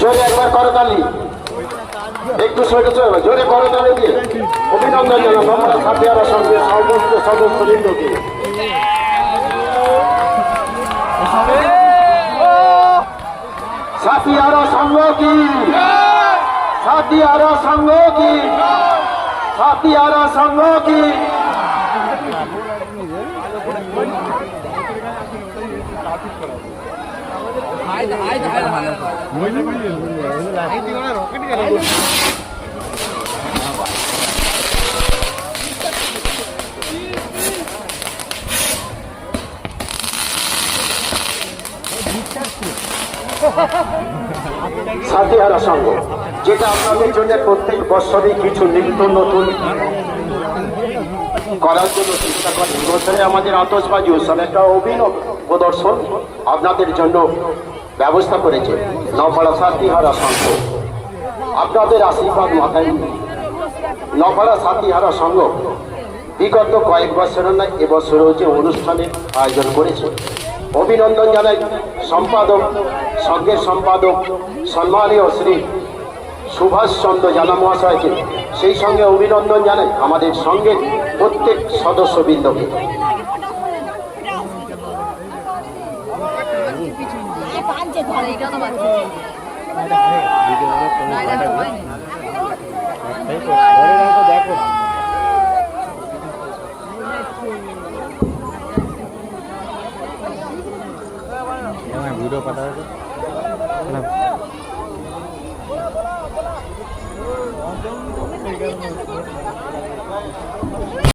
জোরে একবার করতালি, একটু সরে চলে জোরে করতালি দিয়ে অভিনন্দন জানান আমরা সাথিয়ারা সঙ্গে সমস্ত সদস্যবৃন্দকে। সাথিয়ারা সংঘ কি, সাথিয়ারা সংঘ কি, সাথিয়ারা সংঘ কি। সাথিয়ারা সংঘ যেটা আপনাদের জন্য প্রত্যেক বছরই কিছু নিত্য নতুন করার জন্য চেষ্টা করে। বছরে আমাদের আতশবাজি উৎসব একটা অভিনব প্রদর্শন আপনাদের জন্য ব্যবস্থা করেছে নপাড়া সাথিহারা সংঘ। আপনাদের আশীর্বাদ মাথায় নপাড়া সাথিহারা সংঘ বিগত কয়েক বছরের নয় এবছরও যে অনুষ্ঠানের আয়োজন করেছে। অভিনন্দন জানাই সম্পাদক, সংঘের সম্পাদক সম্মানীয় শ্রী সুভাষ চন্দ্র জানা মহাশয়কে, সেই সঙ্গে অভিনন্দন জানাই আমাদের সংঘের প্রত্যেক সদস্যবৃন্দকে। ভিডিও পাঠাবে।